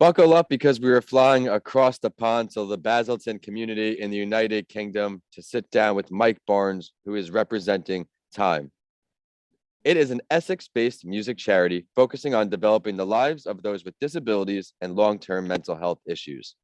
Buckle up because we are flying across the pond to the Basildon community in the United Kingdom to sit down with Mike Barnes, who is representing T.I.M.E. It is an Essex-based music charity focusing on developing the lives of those with disabilities and long-term mental health issues.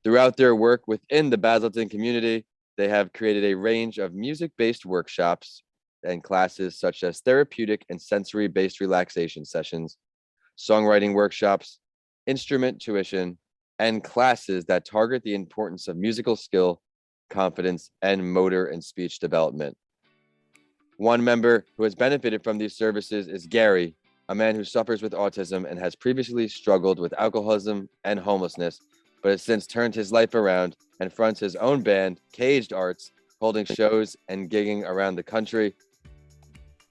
Throughout their work within the Basildon community, they have created a range of music-based workshops and classes such as therapeutic and sensory-based relaxation sessions, songwriting workshops, instrument tuition, and classes that target the importance of musical skill, confidence, and motor and speech development. One member who has benefited from these services is Gary, a man who suffers with autism and has previously struggled with alcoholism and homelessness, but has since turned his life around and fronts his own band, Caged Arts, holding shows and gigging around the country.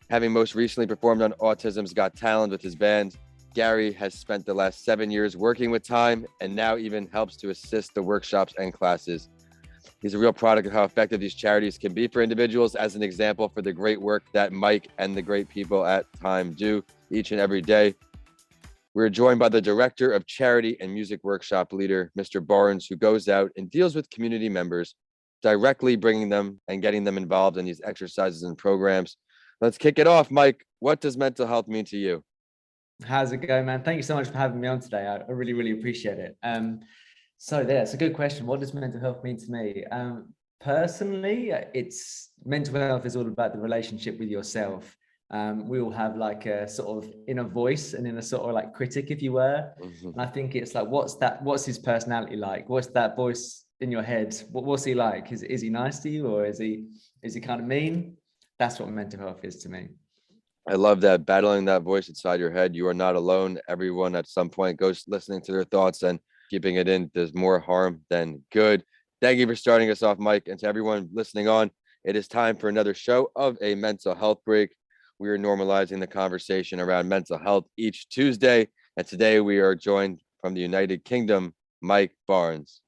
Having most recently performed on Autism's Got Talent with his band, Gary has spent the last 7 years working with T.I.M.E. and now even helps to assist the workshops and classes. He's a real product of how effective these charities can be for individuals, as an example for the great work that Mike and the great people at T.I.M.E. do each and every day. We're joined by the Director of Charity and Music Workshop Leader, Mr. Barnes, who goes out and deals with community members, directly bringing them and getting them involved in these exercises and programs. Let's kick it off, Mike. What does mental health mean to you? How's it going, man? Thank you so much for having me on today. I really, really appreciate it. So it's a good question. What does mental health mean to me? Personally, mental health is all about the relationship with yourself. We all have like a sort of inner voice and inner sort of like critic, if you were. And I think it's like, what's his personality like? What's that voice in your head? What's he like? Is he nice to you, or is he kind of mean? That's what mental health is to me. I love that, battling that voice inside your head. You are not alone. Everyone at some point goes listening to their thoughts, and keeping it in does more harm than good. Thank you for starting us off, Mike. And to everyone listening on, it is time for another show of a mental health break. We are normalizing the conversation around mental health each Tuesday. And today we are joined from the United Kingdom, Mike Barnes.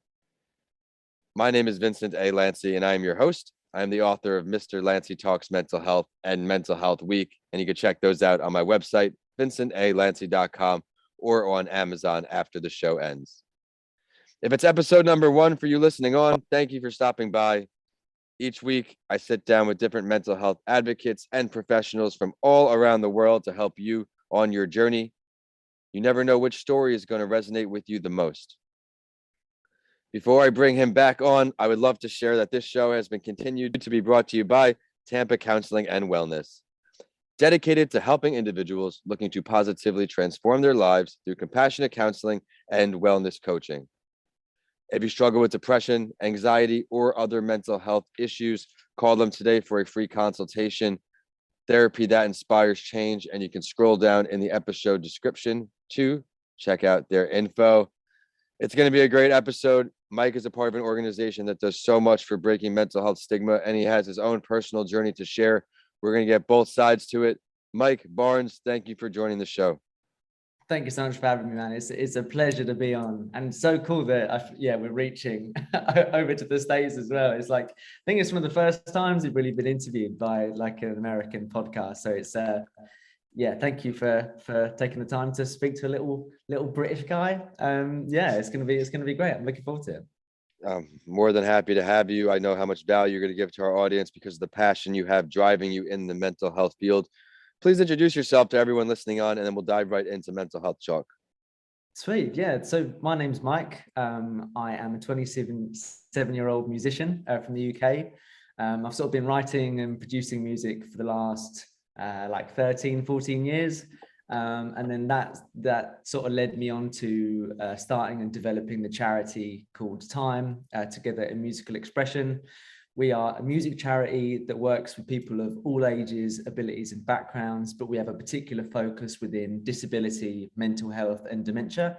My name is Vincent A. Lancy, and I am your host. I am the author of Mr. Lancy Talks Mental Health and Mental Health Week, and you can check those out on my website, vincentalancy.com, or on Amazon after the show ends. If it's episode number 1 for you listening on, thank you for stopping by. Each week, I sit down with different mental health advocates and professionals from all around the world to help you on your journey. You never know which story is going to resonate with you the most. Before I bring him back on, I would love to share that this show has been continued to be brought to you by Tampa Counseling and Wellness, dedicated to helping individuals looking to positively transform their lives through compassionate counseling and wellness coaching. If you struggle with depression, anxiety, or other mental health issues, call them today for a free consultation. Therapy that inspires change, and you can scroll down in the episode description to check out their info. It's going to be a great episode. Mike is a part of an organization that does so much for breaking mental health stigma, and he has his own personal journey to share. We're going to get both sides to it. Mike Barnes, thank you for joining the show. Thank you so much for having me, man. It's a pleasure to be on, and so cool that we're reaching over to the States as well. It's like, I think it's one of the first times we've really been interviewed by like an American podcast. So it's thank you for taking the time to speak to a little British guy. It's gonna be great. I'm looking forward to it. I'm more than happy to have you. I know how much value you're going to give to our audience because of the passion you have driving you in the mental health field. Please introduce yourself to everyone listening on, and then we'll dive right into mental health talk. Sweet. Yeah. So my name's Mike. I am a 27-year-old musician from the UK. I've sort of been writing and producing music for the last 13, 14 years. And then that sort of led me on to starting and developing the charity called T.I.M.E, Together in Musical Expression. We are a music charity that works with people of all ages, abilities and backgrounds, but we have a particular focus within disability, mental health and dementia.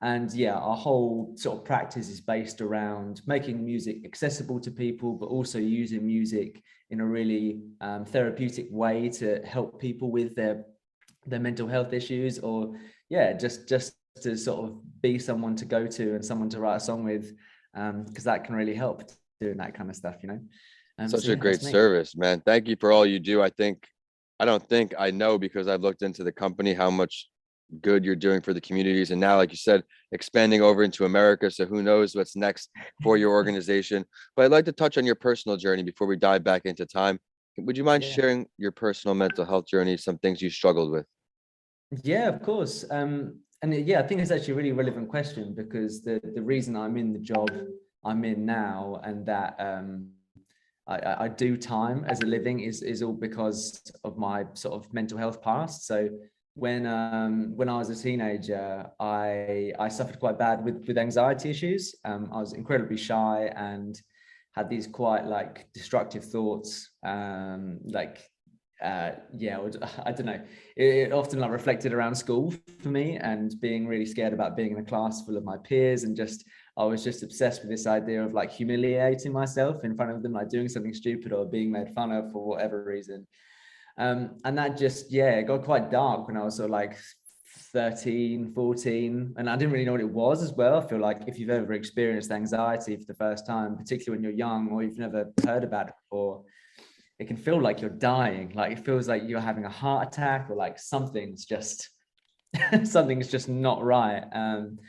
And our whole sort of practice is based around making music accessible to people, but also using music in a really therapeutic way to help people with their mental health issues, or just to sort of be someone to go to and someone to write a song with, because that can really help doing that kind of stuff, Such a great service, man. Thank you for all you do. I don't think I know, because I've looked into the company, how much good you're doing for the communities. And now, like you said, expanding over into America. So who knows what's next for your organization. But I'd like to touch on your personal journey before we dive back into time. Would you mind Yeah. sharing your personal mental health journey, some things you struggled with? Yeah, of course. And yeah, I think it's actually a really relevant question, because the reason I'm in the job I'm in now, and that I do time as a living, is all because of my sort of mental health past. So when I was a teenager, I suffered quite bad with anxiety issues. I was incredibly shy and had these quite like destructive thoughts, yeah, I don't know. It often like reflected around school for me, and being really scared about being in a class full of my peers, and just I was just obsessed with this idea of like humiliating myself in front of them, like doing something stupid or being made fun of for whatever reason. And that just, yeah, it got quite dark when I was sort of like 13, 14, and I didn't really know what it was as well. I feel like if you've ever experienced anxiety for the first time, particularly when you're young or you've never heard about it before, it can feel like you're dying. Like it feels like you're having a heart attack, or like something's just something's just not right. And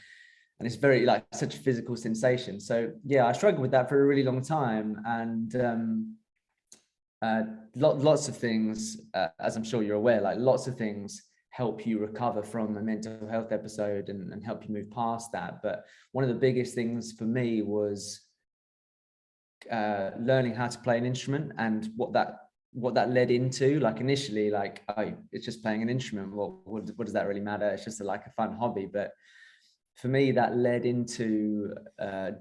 it's very like such a physical sensation. So yeah, I struggled with that for a really long time. And lots of things, as I'm sure you're aware, like lots of things help you recover from a mental health episode, and help you move past that. But one of the biggest things for me was learning how to play an instrument, and what that led into. Like initially, like it's just playing an instrument. What does that really matter? It's just like a fun hobby. But for me, that led into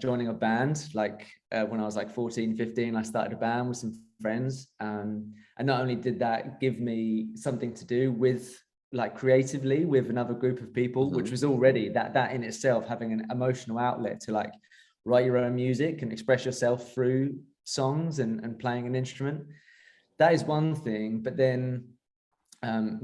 joining a band. Like when I was like 14, 15, I started a band with some friends. And not only did that give me something to do with like creatively with another group of people, which was already that in itself, having an emotional outlet to like write your own music and express yourself through songs and playing an instrument. That is one thing. But then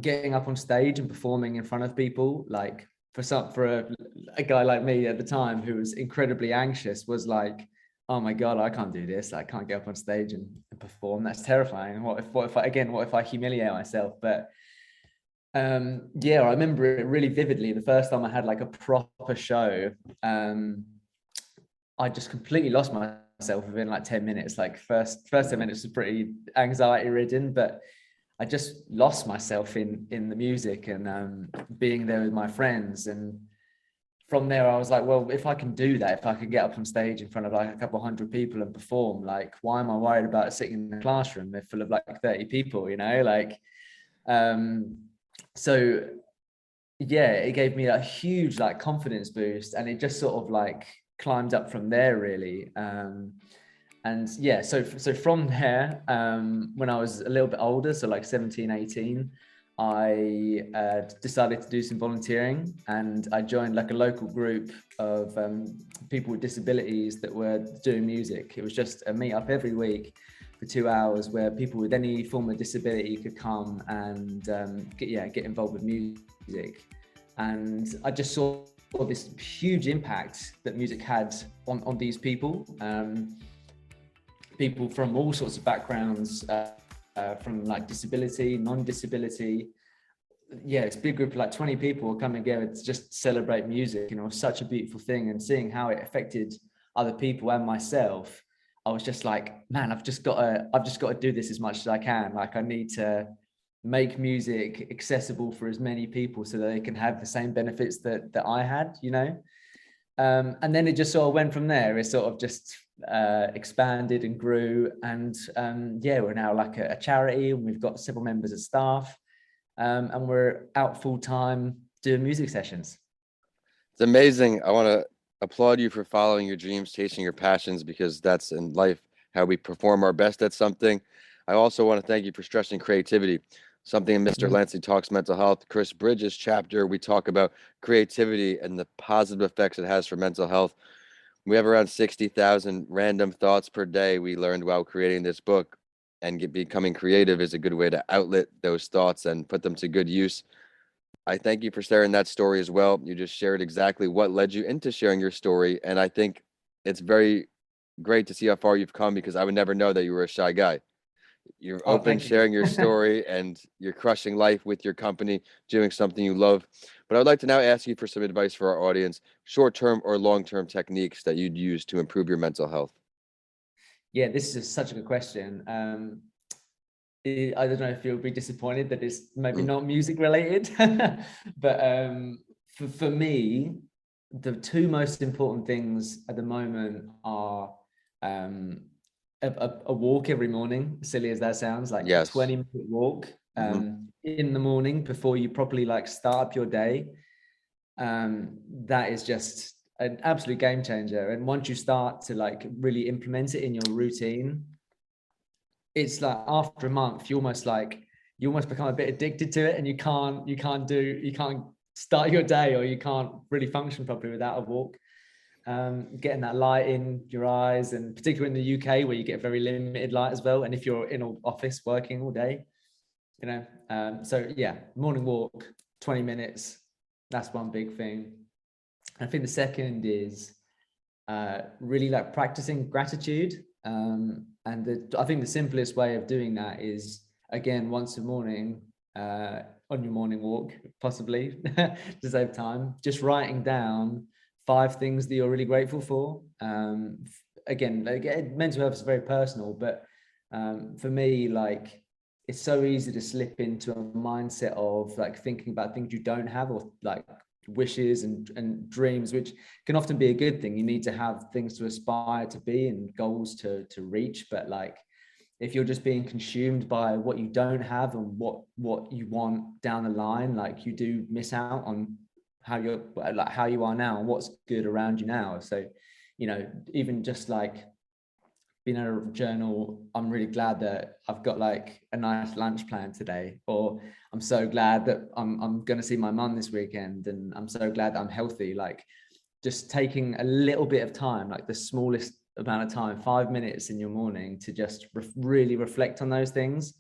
getting up on stage and performing in front of people, like for a guy like me at the time who was incredibly anxious, was like, oh my God, I can't do this. I can't get up on stage and perform. That's terrifying. What if I humiliate myself? But yeah, I remember it really vividly. The first time I had like a proper show, I just completely lost myself within like 10 minutes. Like first 10 minutes was pretty anxiety ridden, but I just lost myself in the music, and being there with my friends. And from there, I was like, well, if I can do that, if I can get up on stage in front of like a couple hundred people and perform, like, why am I worried about sitting in the classroom? They're full of like 30 people, you know, like, so yeah, it gave me a huge like confidence boost, and it just sort of like climbed up from there really. And yeah, so from there, when I was a little bit older, so like 17, 18, I decided to do some volunteering, and I joined like a local group of people with disabilities that were doing music. It was just a meetup every week for 2 hours, where people with any form of disability could come and get involved with music. And I just saw this huge impact that music had on these people. People from all sorts of backgrounds, from like disability, non-disability. Yeah, it's a big group of like 20 people coming together to just celebrate music. You know, it was such a beautiful thing, and seeing how it affected other people and myself, I was just like, man, I've just got to do this as much as I can. Like, I need to make music accessible for as many people so that they can have the same benefits that I had, you know. And then it just sort of went from there. It sort of just expanded and grew. And yeah, we're now like a charity, and we've got several members of staff, and we're out full time doing music sessions. It's amazing. I want to applaud you for following your dreams, chasing your passions, because that's in life how we perform our best at something. I also want to thank you for stressing creativity. Something in Mr. Lancey Talks Mental Health, Chris Bridges' chapter, we talk about creativity and the positive effects it has for mental health. We have around 60,000 random thoughts per day, we learned while creating this book, and becoming creative is a good way to outlet those thoughts and put them to good use. I thank you for sharing that story as well. You just shared exactly what led you into sharing your story. And I think it's very great to see how far you've come, because I would never know that you were a shy guy. You're Oh, open, thank you. sharing your story, and you're crushing life with your company, doing something you love. But I'd like to now ask you for some advice for our audience, short-term or long-term techniques that you'd use to improve your mental health. Yeah, this is such a good question. I don't know if you'll be disappointed that it's maybe Mm. not music related, but for me, the two most important things at the moment are um, a walk every morning, silly as that sounds, like a Yes. 20-minute walk Hmm. in the morning before you properly like start up your day. That is just an absolute game changer. And once you start to like really implement it in your routine, it's like after a month, you almost become a bit addicted to it, and you can't start your day, or you can't really function properly without a walk. Getting that light in your eyes, and particularly in the UK where you get very limited light as well. And if you're in an office working all day, so yeah, morning walk, 20 minutes. That's one big thing. I think the second is really like practicing gratitude. I think the simplest way of doing that is, again, once a morning, on your morning walk, possibly to save time, just writing down 5 things that you're really grateful for. Again, like, mental health is very personal, but for me, like, it's so easy to slip into a mindset of like thinking about things you don't have, or like wishes and dreams, which can often be a good thing. You need to have things to aspire to be and goals to reach, but like if you're just being consumed by what you don't have and what you want down the line, like you do miss out on how you are now and what's good around you now. So even just like being able to journal, I'm really glad that I've got like a nice lunch plan today, or I'm so glad that I'm going to see my mum this weekend, and I'm so glad that I'm healthy. Like just taking a little bit of time, like the smallest amount of time, 5 minutes in your morning, to just really reflect on those things.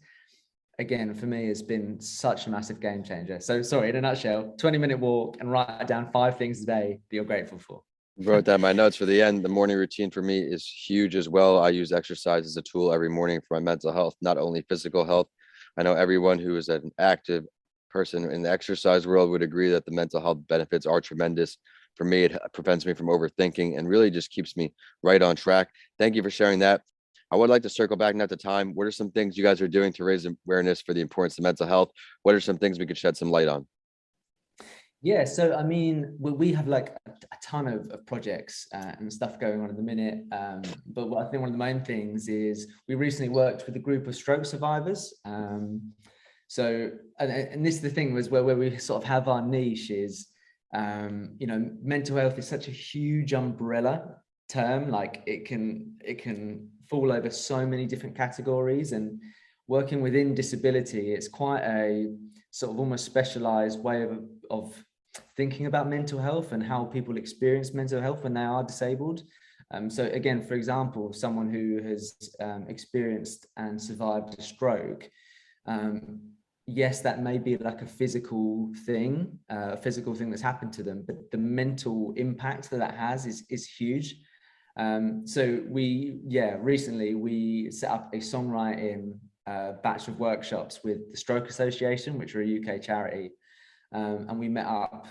Again, for me, has been such a massive game changer. So sorry, in a nutshell, 20-minute walk and write down 5 things a day that you're grateful for. Wrote down my notes for the end. The morning routine for me is huge as well. I use exercise as a tool every morning for my mental health, not only physical health. I know everyone who is an active person in the exercise world would agree that the mental health benefits are tremendous. For me, it prevents me from overthinking and really just keeps me right on track. Thank you for sharing that. I would like to circle back now to time. What are some things you guys are doing to raise awareness for the importance of mental health? What are some things we could shed some light on? Yeah, so I mean, we have like a ton of projects and stuff going on at the minute. But what I think one of the main things is we recently worked with a group of stroke survivors. So, and this is the thing was where we sort of have our niche is, mental health is such a huge umbrella term. Like it can fall over so many different categories, and working within disability, it's quite a sort of almost specialized way of thinking about mental health and how people experience mental health when they are disabled. So again, for example, someone who has experienced and survived a stroke, yes, that may be like a physical thing that's happened to them, but the mental impact that has is huge. So recently we set up a songwriting batch of workshops with the Stroke Association, which are a UK charity. And we met up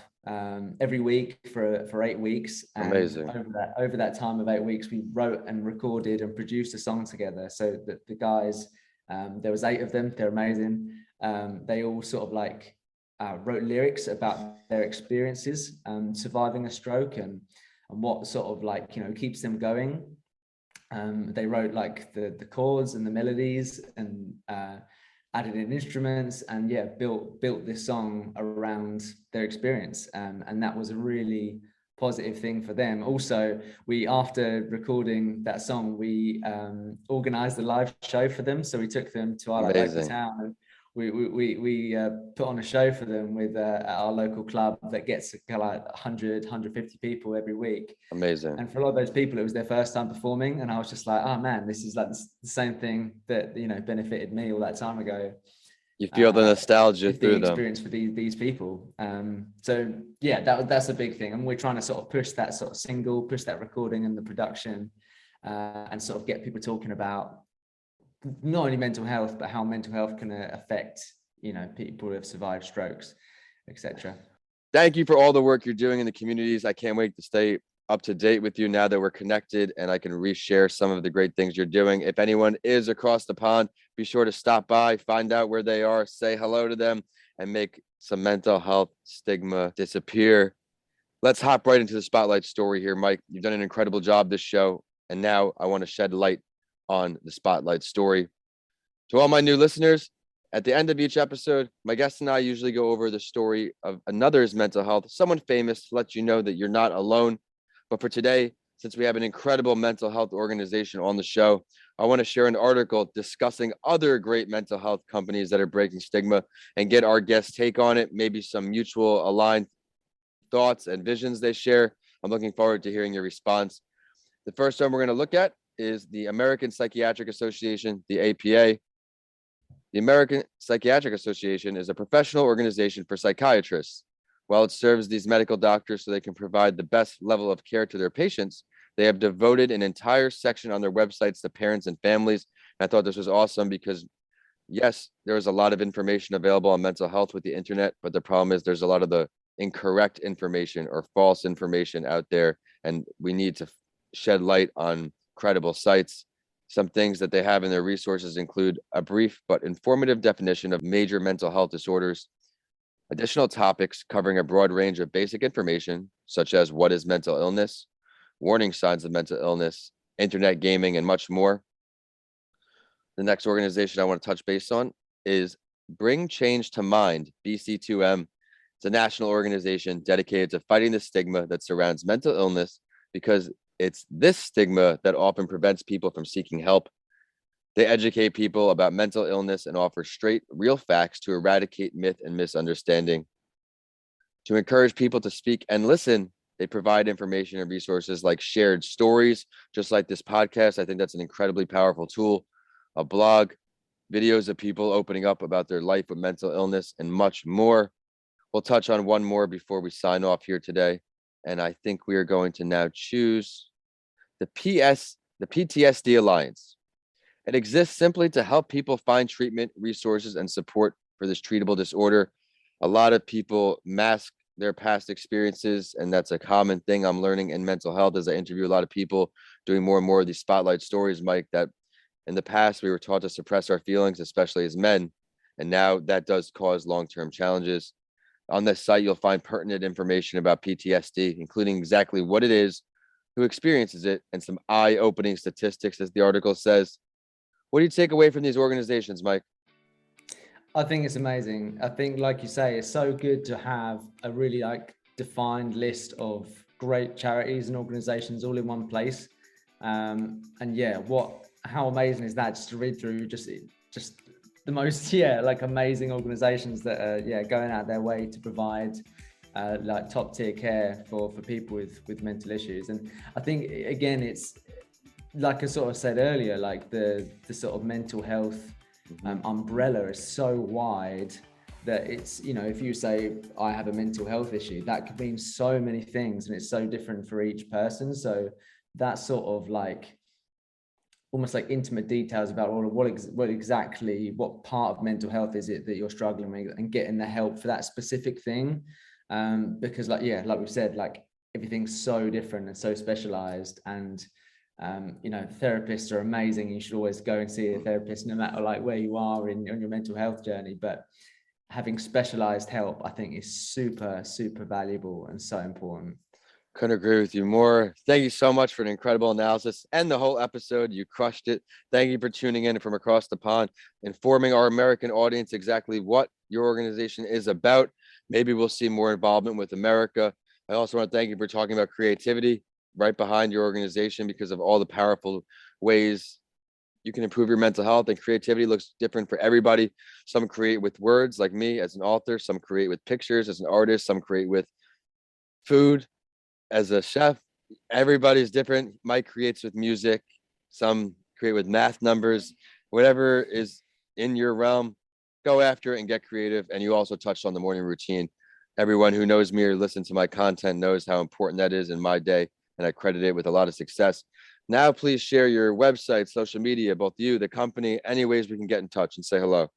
every week for 8 weeks, and Amazing. over that time of 8 weeks, we wrote and recorded and produced a song together. So that the guys, there was 8 of them, they're amazing. They all sort of like wrote lyrics about their experiences surviving a stroke, and what sort of like keeps them going. They wrote like the chords and the melodies, and added in instruments, and built this song around their experience, and that was a really positive thing for them. Also, we, after recording that song, we organized a live show for them. So we took them to our local Amazing. town, and we put on a show for them with at our local club that gets like 150 people every week. Amazing. And for a lot of those people, it was their first time performing. And I was just like, oh man, this is like the same thing that, benefited me all that time ago. You feel the nostalgia Is being through them. experienced for these people. So yeah, that's a big thing. And we're trying to sort of push that sort of single, push that recording and the production, and sort of get people talking about not only mental health, but how mental health can affect, people who have survived strokes, etc. Thank you for all the work you're doing in the communities. I can't wait to stay up to date with you now that we're connected and I can reshare some of the great things you're doing. If anyone is across the pond, be sure to stop by, find out where they are, say hello to them, and make some mental health stigma disappear. Let's hop right into the spotlight story here, Mike. You've done an incredible job this show, and now I want to shed light on the spotlight story. To all my new listeners, at the end of each episode, my guests and I usually go over the story of another's mental health, someone famous, to let you know that you're not alone. But for today, since we have an incredible mental health organization on the show, I want to share an article discussing other great mental health companies that are breaking stigma and get our guests' take on it, maybe some mutual aligned thoughts and visions they share. I'm looking forward to hearing your response. The first one we're going to look at is the American Psychiatric Association, the APA. The American Psychiatric Association is a professional organization for psychiatrists. While it serves these medical doctors so they can provide the best level of care to their patients, they have devoted an entire section on their websites to parents and families. And I thought this was awesome because, yes, there is a lot of information available on mental health with the internet, but the problem is there's a lot of the incorrect information or false information out there, and we need to shed light on credible sites. Some things that they have in their resources include a brief but informative definition of major mental health disorders, additional topics covering a broad range of basic information, such as what is mental illness, warning signs of mental illness, internet gaming, and much more. The next organization I want to touch base on is Bring Change to Mind, BC2M. It's a national organization dedicated to fighting the stigma that surrounds mental illness because it's this stigma that often prevents people from seeking help. They educate people about mental illness and offer straight, real facts to eradicate myth and misunderstanding. To encourage people to speak and listen, they provide information and resources like shared stories, just like this podcast. I think that's an incredibly powerful tool, a blog, videos of people opening up about their life with mental illness, and much more. We'll touch on one more before we sign off here today. And I think we are going to now choose the PTSD Alliance. It exists simply to help people find treatment, resources, and support for this treatable disorder. A lot of people mask their past experiences, and that's a common thing I'm learning in mental health as I interview a lot of people doing more and more of these spotlight stories, Mike, that in the past we were taught to suppress our feelings, especially as men, and now that does cause long-term challenges. On this site, you'll find pertinent information about PTSD, including exactly what it is, who experiences it, and some eye-opening statistics, as the article says. What do you take away from these organizations, Mike? I think it's amazing. I think, like you say, it's so good to have a really defined list of great charities and organizations all in one place. And yeah, how amazing is that, just to read through just the most amazing organizations that are going out their way to provide top tier care for people with mental issues. And I think, again, it's like I sort of said earlier, like the sort of mental health umbrella is so wide that it's, if you say I have a mental health issue, that could mean so many things, and it's so different for each person. So that sort of almost like intimate details about what part of mental health is it that you're struggling with, and getting the help for that specific thing, because like we've said, everything's so different and so specialized. And therapists are amazing. You should always go and see a therapist, no matter where you are on your mental health journey. But having specialized help, I think, is super, super valuable and so important. Couldn't agree with you more. Thank you so much for an incredible analysis and the whole episode. You crushed it. Thank you for tuning in from across the pond, informing our American audience exactly what your organization is about. Maybe we'll see more involvement with America. I also want to thank you for talking about creativity right behind your organization, because of all the powerful ways you can improve your mental health, and creativity looks different for everybody. Some create with words, like me as an author. Some create with pictures as an artist. Some create with food as a chef. Everybody's different. Mike creates with music. Some create with math numbers. Whatever is in your realm, go after it and get creative. And you also touched on the morning routine. Everyone who knows me or listens to my content knows how important that is in my day, and I credit it with a lot of success. Now, please share your website, social media, both you, the company, any ways we can get in touch and say hello.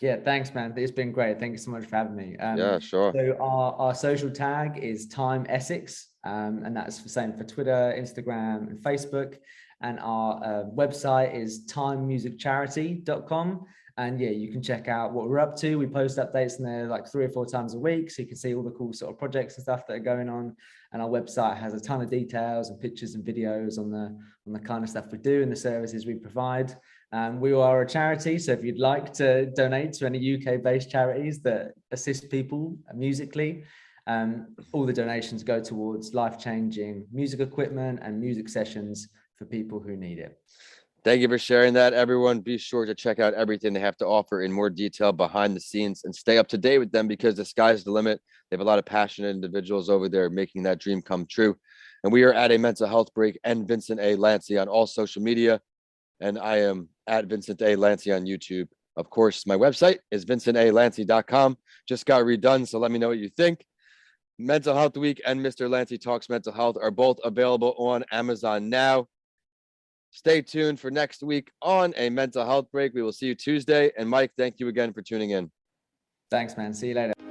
Yeah, thanks, man. It's been great. Thank you so much for having me. Yeah, sure. So our social tag is Time Essex, and that's the same for Twitter, Instagram, and Facebook. And our website is timemusiccharity.com. And yeah, you can check out what we're up to. We post updates in there like 3 or 4 times a week, so you can see all the cool sort of projects and stuff that are going on. And our website has a ton of details and pictures and videos on the kind of stuff we do and the services we provide. We are a charity, so if you'd like to donate to any UK-based charities that assist people musically, all the donations go towards life-changing music equipment and music sessions for people who need it. Thank you for sharing that, everyone. Be sure to check out everything they have to offer in more detail behind the scenes and stay up to date with them, because the sky's the limit. They have a lot of passionate individuals over there making that dream come true. And we are at A Mental Health Break and Vincent A. Lancey on all social media. And I am at Vincent A. Lancey on YouTube. Of course, my website is vincentalancy.com. Just got redone, so let me know what you think. Mental Health Week and Mr. Lancey Talks Mental Health are both available on Amazon now. Stay tuned for next week on A Mental Health Break. We will see you Tuesday. And Mike, thank you again for tuning in. Thanks, man. See you later.